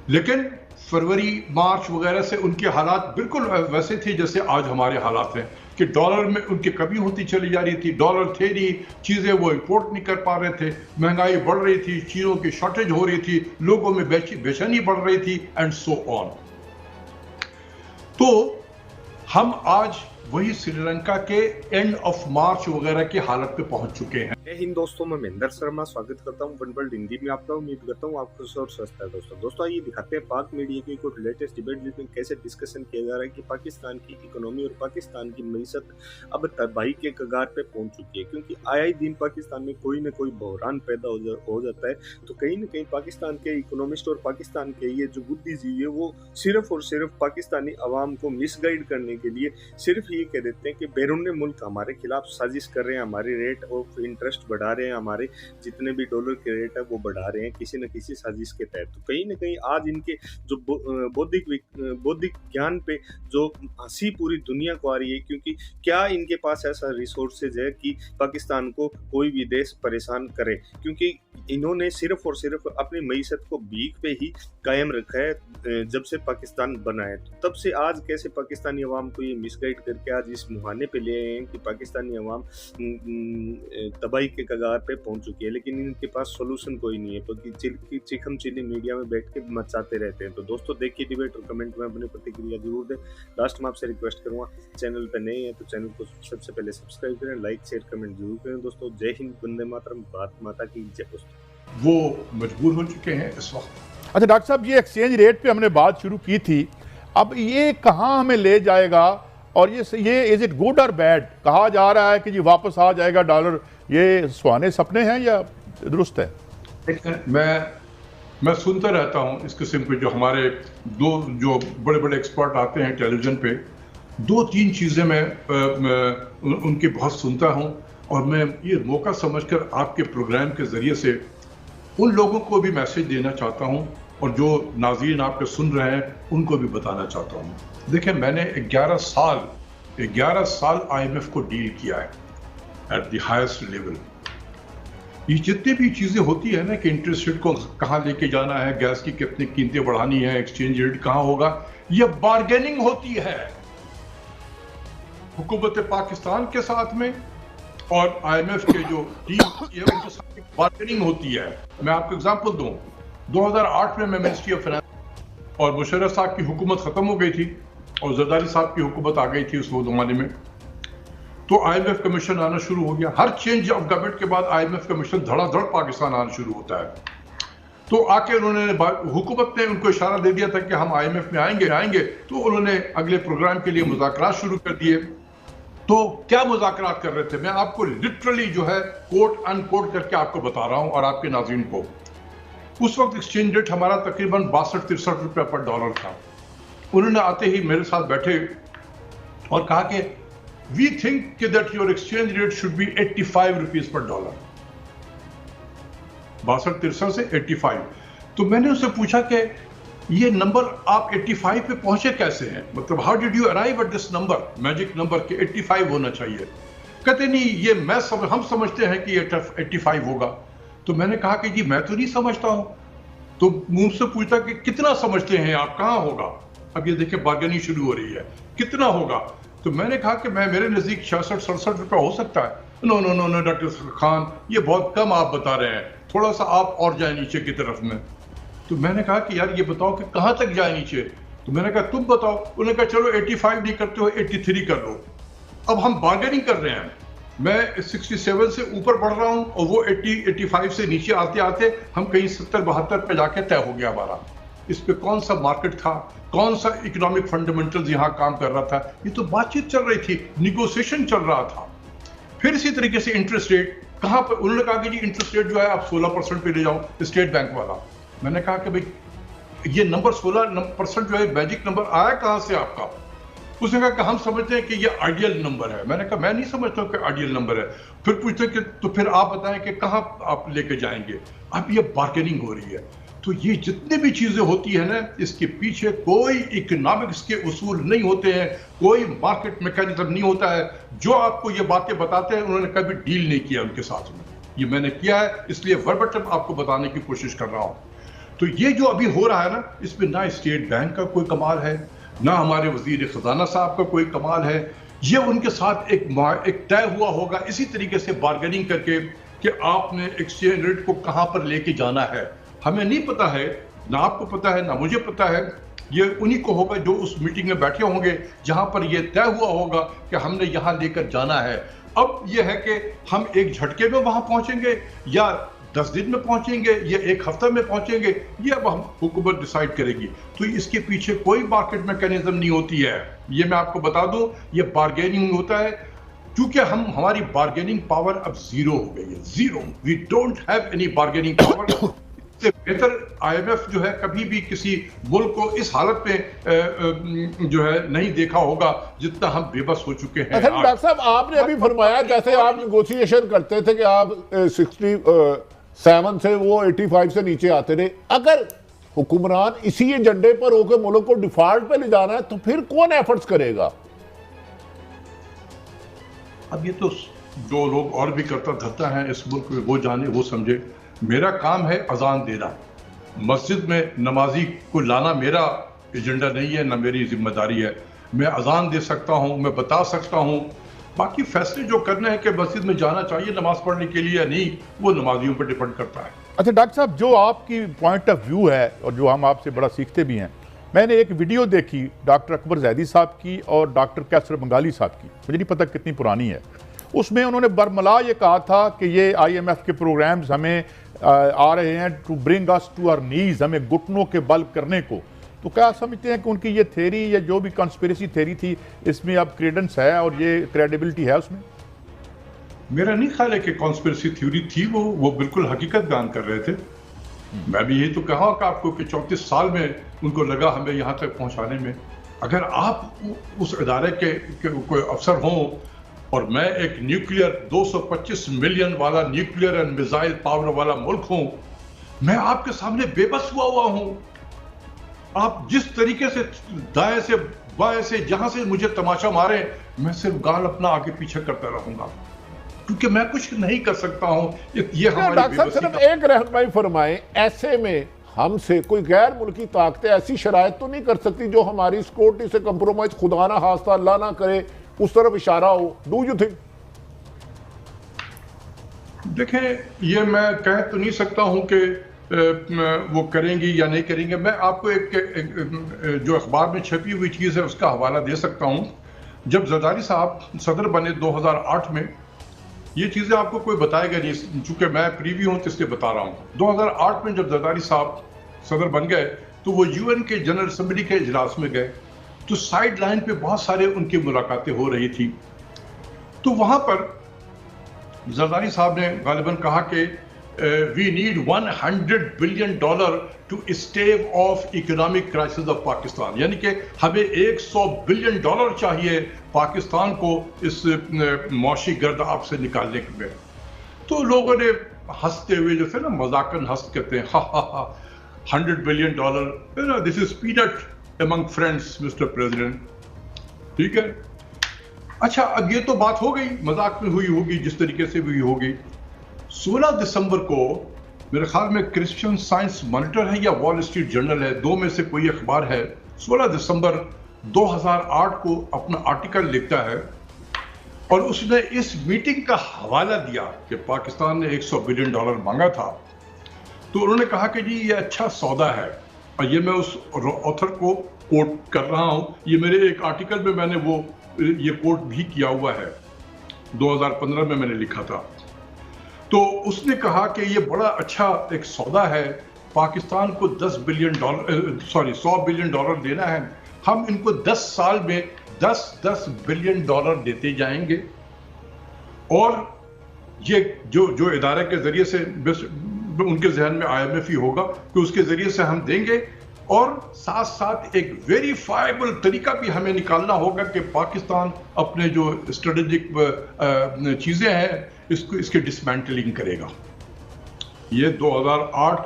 لیکن فروری مارچ وغیرہ سے ان کے حالات بالکل ویسے تھے جیسے آج ہمارے حالات ہیں کہ ڈالر میں ان کی کمی ہوتی چلی جا رہی تھی، ڈالر تھے نہیں، چیزیں وہ امپورٹ نہیں کر پا رہے تھے، مہنگائی بڑھ رہی تھی، چیزوں کی شارٹیج ہو رہی تھی، لوگوں میں بے چینی بڑھ رہی تھی اینڈ سو آن. تو ہم آج وہی سری لنکا کے اینڈ آف مارچ وغیرہ کی حالت پہ پہنچ چکے ہیں. جے ہند دوستوں، میں مہندر شرما سواگت کرتا ہوں ون ورلڈ ہندی میں آپ کا. امید کرتا ہوں آپ خوش اور سوستھ ہے. دوستوں یہ دکھاتے ہیں پاک میڈیا کی کوئی لیٹسٹ ڈیبیٹ جس میں کیسے ڈسکشن کیا جا رہا ہے کہ پاکستان کی اکنومی اور پاکستان کی معیشت اب تباہی کے کگار پہ پہنچ چکی ہے، کیونکہ آئے دن پاکستان میں کوئی نہ کوئی بحران پیدا ہو جاتا ہے. تو کہیں نہ کہیں پاکستان کے اکنومسٹ اور پاکستان کے یہ جو بدھی جیوی ہے وہ صرف اور صرف پاکستانی عوام کو مس گائیڈ کرنے کے لیے صرف یہ کہہ دیتے ہیں کہ بیرون ملک ہمارے خلاف سازش کر رہے ہیں، ہمارے ریٹ آف انٹرسٹ بڑھا رہے ہیں، ہمارے جتنے بھی ڈالر کے ریٹ ہے وہ بڑھا رہے ہیں کسی نہ کسی سازش کے تحت. تو کہیں نہ کہیں آج ان کے جو بودھک گیان پہ جو ہنسی پوری دنیا کو آ رہی ہے، کیونکہ کیا ان کے پاس ایسا ریسورسز ہے کہ پاکستان کو کوئی بھی دیش پریشان کرے، کیونکہ انہوں نے صرف اور صرف اپنی معیشت کو بھیک پہ ہی قائم رکھا ہے جب سے پاکستان بنا ہے. تب سے آج کیسے پاکستانی عوام کو یہ مس گائیڈ کر کے آج اس مہانے پہ لے آئے ہیں کہ پاکستانی عوام تباہی کے کگار پہ پہنچ چکی ہے، لیکن ان کے پاس سولوشن کوئی نہیں ہے. چیخم چلی میڈیا میں بیٹھ کے مچاتے رہتے ہیں. تو دوستوں دیکھیے ڈیبیٹ اور کمنٹ میں اپنی پرتکریا ضرور دیں. لاسٹ میں آپ سے ریکویسٹ کروں گا چینل پہ نئے ہیں تو چینل کو سب سے پہلے سبسکرائب کریں، لائک شیئر کمنٹ ضرور کریں. دوستوں جے ہند، وندے ماترم، بھارت ماتا کی جے. دوستوں وہ مجبور ہو چکے ہیں اس وقت. اچھا ڈاکٹر صاحب، یہ ایکسچینج ریٹ پہ ہم نے بات شروع کی تھی، اب یہ کہاں ہمیں لے جائے گا اور یہ از اٹ گڈ اور بیڈ؟ کہا جا رہا ہے کہ جی واپس آ جائے گا ڈالر، یہ سوانے سپنے ہیں یا درست ہے؟ میں سنتا رہتا ہوں اس قسم پہ جو ہمارے جو بڑے بڑے ایکسپرٹ آتے ہیں ٹیلی ویژن پہ، دو تین چیزیں میں ان کی بہت سنتا ہوں، اور میں یہ موقع سمجھ کر آپ کے پروگرام کے ذریعے سے ان لوگوں کو بھی میسج دینا چاہتا ہوں، اور جو ناظرین آپ کے سن رہے ہیں ان کو بھی بتانا چاہتا ہوں. دیکھیں، میں نے 11 سال IMF کو ڈیل کیا ہے ایٹ دی ہائیسٹ لیول. یہ جتنی بھی چیزیں ہوتی ہیں نا کہ انٹرسٹ ریٹ کو کہاں لے کے جانا ہے، گیس کی کتنی قیمتیں بڑھانی ہے، ایکسچینج ریٹ کہاں ہوگا، یہ بارگیننگ ہوتی ہے حکومت پاکستان کے ساتھ میں اور IMF کے جو ٹیم ہے ان کے ساتھ بارگیننگ ہوتی ہے. میں آپ کو اگزامپل دوں، 2008 میں منسٹری آف فائنانس اور مشرف صاحب کی حکومت ختم ہو گئی تھی اور زرداری صاحب کی حکومت آ گئی تھی اس زمانے میں. تو IMF کمیشن آنا شروع ہو گیا. ہر چینج آف گورنمنٹ کے بعد IMF کمیشن دھڑا دھڑ پاکستان آنا شروع ہوتا ہے. تو آ کے انہوں نے حکومت نے ان کو اشارہ دے دیا تھا کہ ہم IMF میں آئیں گے. تو انہوں نے اگلے پروگرام کے لیے مذاکرات شروع کر دیے. تو کیا مذاکرات کر رہے تھے؟ میں آپ کو لٹرلی جو ہے کوٹ ان کوٹ کر کے آپ کو بتا رہا ہوں اور آپ کے ناظرین کو. اس وقت ایکسچینج ریٹ ہمارا تقریباً 62-63 روپے پر ڈالر تھا. انہوں نے آتے ہی میرے ساتھ بیٹھے اور کہا کہ we think that your exchange rate should be 85 rupees per dollar. 62-63 سے 85. تو میں نے اس سے پوچھا کہ یہ نمبر آپ 85 پہ پہنچے کیسے ہیں؟ مطلب how did you arrive at this number, magic number کہ 85 ہونا چاہیے؟ کہتے نہیں، یہ ہم سمجھتے ہیں کہ یہ 85 ہوگا. تو میں نے کہا کہ جی میں تو نہیں سمجھتا ہوں. تو مجھ سے پوچھتا کہ کتنا سمجھتے ہیں آپ، کہاں ہوگا؟ اب یہ دیکھیں بارگیننگ شروع ہو رہی ہے، کتنا ہوگا؟ تو میں نے کہا کہ میرے نزدیک 66-67 روپے ہو سکتا ہے. نو ڈاکٹر خان، یہ بہت کم آپ بتا رہے ہیں، تھوڑا سا آپ اور جائیں نیچے کی طرف میں. تو میں نے کہا کہ یار یہ بتاؤ کہ کہاں تک جائے نیچے؟ تو میں نے کہا تم بتاؤ. انہوں نے کہا چلو 85 نہیں کرتے ہو 83 کر لو. اب ہم بارگیننگ کر رہے ہیں، میں 67 سے اوپر بڑھ رہا ہوں اور وہ 80-85 سے نیچے آتے آتے ہم کہیں 70-72 پہ جا کے طے ہو گیا ہمارا. اس پہ کون سا مارکیٹ تھا، کون سا اکنامک فنڈامنٹلز یہاں کام کر رہا تھا؟ یہ تو بات چیت چل رہی تھی، نیگوسیشن چل رہا تھا. پھر اسی طریقے سے انٹرسٹ ریٹ کہاں پر؟ انہوں نے کہا کہ جی انٹرسٹ ریٹ جو ہے آپ 16% پہ لے جاؤ، اسٹیٹ بینک والا. میں نے کہا کہ بھائی یہ نمبر 16% جو ہے میجک نمبر آیا کہاں سے آپ کا؟ اس نے کہا کہ ہم سمجھتے ہیں کہ یہ آئیڈیل نمبر ہے. میں نے کہا میں نہیں سمجھتا ہوں کہ آئیڈیل نمبر ہے. پھر پوچھتے کہ تو پھر آپ بتائیں کہ کہاں آپ لے کے جائیں گے؟ اب یہ بارگیننگ ہو رہی ہے. تو یہ جتنی بھی چیزیں ہوتی ہیں نا، اس کے پیچھے کوئی اکنامکس کے اصول نہیں ہوتے ہیں، کوئی مارکیٹ میکینزم نہیں ہوتا ہے. جو آپ کو یہ باتیں بتاتے ہیں انہوں نے کبھی ڈیل نہیں کیا ان کے ساتھ میں. یہ میں نے کیا ہے، اس لیے وربٹم آپ کو بتانے کی کوشش کر رہا ہوں. تو یہ جو ابھی ہو رہا ہے نا، اس میں نہ اسٹیٹ بینک کا کوئی کمال ہے، نہ ہمارے وزیر خزانہ صاحب کا کوئی کمال ہے. یہ ان کے ساتھ ایک طے ہوا ہوگا اسی طریقے سے بارگیننگ کر کے کہ آپ نے ایکسچینج ریٹ کو کہاں پر لے کے جانا ہے. ہمیں نہیں پتا ہے، نہ آپ کو پتا ہے، نہ مجھے پتا ہے. یہ انہی کو ہوگا جو اس میٹنگ میں بیٹھے ہوں گے جہاں پر یہ طے ہوا ہوگا کہ ہم نے یہاں لے کر جانا ہے. اب یہ ہے کہ ہم ایک جھٹکے میں وہاں پہنچیں گے یا 10 دن میں پہنچیں گے یا ایک ہفتہ میں پہنچیں گے، یہ اب ہم حکومت ڈیسائیڈ کرے گی. تو اس کے پیچھے کوئی مارکیٹ میکینزم نہیں ہوتی ہے. یہ میں آپ کو بتا دوں، یہ بارگیننگ ہوتا ہے. کیونکہ ہماری بارگیننگ پاور اب زیرو ہو گئی ہے، zero. We don't have any bargaining power. سے بہتر آئی ایم ایف جو ہے کبھی بھی کسی ملک کو اس حالت میں جو ہے نہیں دیکھا ہوگا جتنا ہم بے بس ہو چکے ہیں. ڈاکٹر صاحب آپ نے ابھی فرمایا جیسے آپ نیگوشیشن کرتے تھے کہ آپ 67 سے وہ 85 سے نیچے آتے رہے. اگر حکمران اسی ایجنڈے پر ہو کے ملک کو ڈیفالٹ پہ لے جانا ہے تو پھر کون ایفرٹس کرے گا؟ اب یہ تو جو لوگ اور بھی کرتا دھرتا ہے اس ملک میں وہ جانے وہ سمجھے. میرا کام ہے اذان دینا، مسجد میں نمازی کو لانا میرا ایجنڈا نہیں ہے، نہ میری ذمہ داری ہے. میں اذان دے سکتا ہوں، میں بتا سکتا ہوں. باقی فیصلے جو کرنے ہیں کہ مسجد میں جانا چاہیے نماز پڑھنے کے لیے یا نہیں، وہ نمازیوں پر ڈیپینڈ کرتا ہے. اچھا ڈاکٹر صاحب، جو آپ کی پوائنٹ آف ویو ہے اور جو ہم آپ سے بڑا سیکھتے بھی ہیں، میں نے ایک ویڈیو دیکھی ڈاکٹر اکبر زیدی صاحب کی اور ڈاکٹر کیسر بنگالی صاحب کی، مجھے نہیں پتہ کتنی پرانی ہے. اس میں انہوں نے برملا یہ کہا تھا کہ یہ آئی ایم ایف کے پروگرامز ہمیں آ رہے ہیں to bring us to our knees, ہمیں گھٹنوں کے بل کرنے کو. تو کیا سمجھتے ہیں کہ ان کی یہ تھیری یا جو بھی کنسپیریسی تھیری تھی اس میں اب کریڈنس ہے اور یہ کریڈیبلٹی ہے اس میں؟ میرا نہیں خیال ہے کہ کانسپیریسی تھیوری تھی، وہ بالکل حقیقت بیان کر رہے تھے. میں بھی یہی تو کہا کہ آپ کو کہ 34 سال میں ان کو لگا ہمیں یہاں تک پہنچانے میں. اگر آپ اس ادارے کے کوئی افسر ہوں اور میں ایک نیوکلیئر 225 ملین والا نیوکلیئر اینڈ میزائل پاور والا ملک ہوں، میں آپ کے سامنے بے بس ہوا ہوں. آپ جس طریقے سے دائیں سے بائیں سے جہاں سے مجھے تماشا مارے، میں صرف گال اپنا آگے پیچھے کرتا رہوں گا کیونکہ میں کچھ نہیں کر سکتا ہوں. یہ ہماری ڈاکٹر صاحب صرف ایک رہنمائی فرمائیں، ایسے میں ہم سے کوئی غیر ملکی طاقتیں ایسی شرائط تو نہیں کر سکتی جو ہماری سیکورٹی سے کمپرومائز، خدا نہ خواستہ اللہ نہ کرے اس طرف اشارہ ہو؟ Do you think? دیکھیں، یہ میں کہہ تو نہیں سکتا ہوں کہ وہ کریں گی یا نہیں کریں گے. میں آپ کو ایک جو اخبار میں چھپی ہوئی چیز ہے اس کا حوالہ دے سکتا ہوں. جب زرداری صاحب صدر بنے 2008 میں، یہ چیزیں آپ کو کوئی بتائے گا نہیں چونکہ میں پریوی ہوں تو اس لیے بتا رہا ہوں. 2008 میں جب زرداری صاحب صدر بن گئے تو وہ یو این کے جنرل اسمبلی کے اجلاس میں گئے تو سائیڈ لائن پہ بہت سارے ان کی ملاقاتیں ہو رہی تھی. تو وہاں پر زرداری صاحب نے غالباً کہا کہ we need $100 billion to stave off economic crisis of Pakistan, یعنی کہ ہمیں $100 بلین چاہیے پاکستان کو اس معاشی گرداب سے نکالنے میں. تو لوگوں نے ہنستے ہوئے جیسے نا مذاقاً ہنس کہتے ہیں $100 billion, this is paint among friends mister president. ٹھیک ہے، اچھا اب یہ تو بات ہو گئی، مذاق میں ہوئی ہوگی جس طریقے سے بھی ہوگی. 16 دسمبر کو میرے خیال میں کرسچین سائنس مانیٹر ہے یا وال اسٹریٹ جرنل ہے، دو میں سے کوئی اخبار ہے، 16 دسمبر 2008 کو اپنا آرٹیکل لکھتا ہے اور اس نے اس میٹنگ کا حوالہ دیا کہ پاکستان نے $100 بلین مانگا تھا. تو انہوں نے کہا کہ جی یہ اچھا سودا ہے، اور یہ میں اس آتھر کو کوٹ کر رہا ہوں، یہ میرے ایک آرٹیکل میں میں نے وہ یہ کوٹ بھی کیا ہوا ہے، 2015 میں نے لکھا تھا. تو اس نے کہا کہ یہ بڑا اچھا ایک سودا ہے، پاکستان کو $100 بلین دینا ہے، ہم ان کو 10 سال میں $10 بلین دیتے جائیں گے، اور یہ جو ادارے کے ذریعے سے ان کے ذہن میں آئی ایم ایف ہی ہوگا کہ اس کے ذریعے سے ہم دیں گے، اور ساتھ ساتھ ایک ویریفائبل طریقہ بھی ہمیں نکالنا ہوگا کہ پاکستان اپنے جو اسٹریٹجک چیزیں ہیں اس کے ڈسمینٹلنگ کرے گا. یہ 2008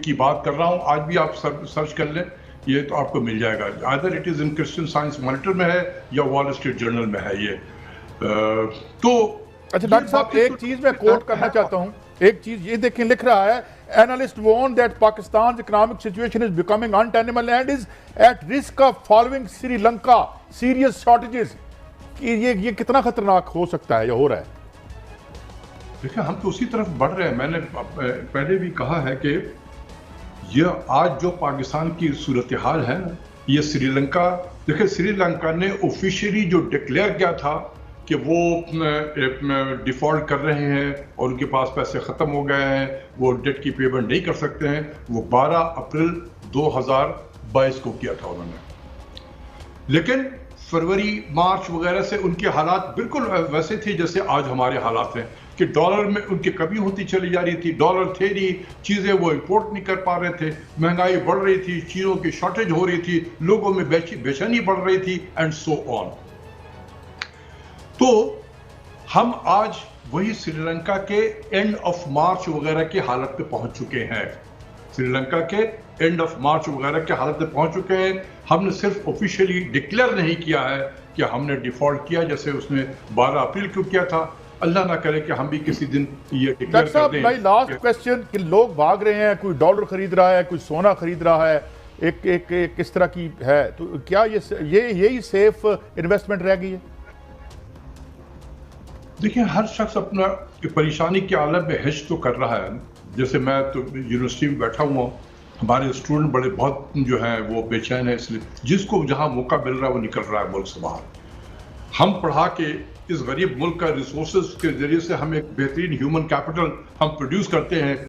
کی بات کر رہا ہوں، آج بھی آپ سرچ کر لیں، یہ تو آپ کو مل جائے گا. either it is in Christian science monitor میں ہے یا وال اسٹریٹ جرنل میں ہے یہ. تو اچھا ڈاکٹر صاحب ایک چیز میں کوٹ کرنا چاہتا ہوں، ایک چیز یہ دیکھیں لکھ رہا ہے Analysts warn that Pakistan's economic situation is becoming untenable and is at risk of following Sri Lanka serious shortages. کہ یہ کتنا خطرناک ہو سکتا ہے یا ہو رہا ہے؟ دیکھیں ہم تو اسی طرف بڑھ رہے ہیں. میں نے پہلے بھی کہا ہے کہ یہ آج جو پاکستان کی صورتحال ہے یہ سری لنکا، دیکھیں سری لنکا نے آفیشیلی جو ڈکلیئر کیا تھا کہ وہ ڈیفالٹ کر رہے ہیں اور ان کے پاس پیسے ختم ہو گئے ہیں، وہ ڈیٹ کی پیمنٹ نہیں کر سکتے ہیں، وہ 12 اپریل 2022 کو کیا تھا انہوں نے. لیکن فروری مارچ وغیرہ سے ان کے حالات بالکل ویسے تھے جیسے آج ہمارے حالات ہیں کہ ڈالر میں ان کی کمی ہوتی چلی جا رہی تھی، ڈالر تھے نہیں، چیزیں وہ امپورٹ نہیں کر پا رہے تھے، مہنگائی بڑھ رہی تھی، چیزوں کی شارٹیج ہو رہی تھی، لوگوں میں بے چینی بڑھ رہی تھی اینڈ سو آن. تو ہم آج وہی سری لنکا کے اینڈ آف مارچ وغیرہ کے حالت پہ پہنچ چکے ہیں. سری لنکا کے اینڈ آف مارچ وغیرہ کے حالت پہ پہنچ چکے ہیں. ہم نے صرف آفیشیلی ڈکلیئر نہیں کیا ہے کہ ہم نے ڈیفالٹ کیا جیسے اس نے 12 اپریل کو کیا تھا. اللہ نہ کرے کہ ہم بھی کسی دن یہ ڈکلیئر کر دیں. بھائی لاسٹ کوسچن کہ لوگ بھاگ رہے ہیں، کوئی ڈالر خرید رہا ہے، کوئی سونا خرید رہا ہے، ایک کس طرح کی ہے، تو کیا یہی سیف انویسٹمنٹ رہ گئی ہے؟ دیکھیں ہر شخص اپنا پریشانی کے عالم میں ہیج تو کر رہا ہے. جیسے میں تو یونیورسٹی میں بیٹھا ہوا ہوں، ہمارے اسٹوڈنٹ بہت جو ہیں وہ بے چین ہیں، اس لیے جس کو جہاں موقع مل رہا ہے وہ نکل رہا ہے ملک سے باہر. ہم پڑھا کے اس غریب ملک کا ریسورسز کے ذریعے سے ہم ایک بہترین ہیومن کیپٹل ہم پروڈیوس کرتے ہیں.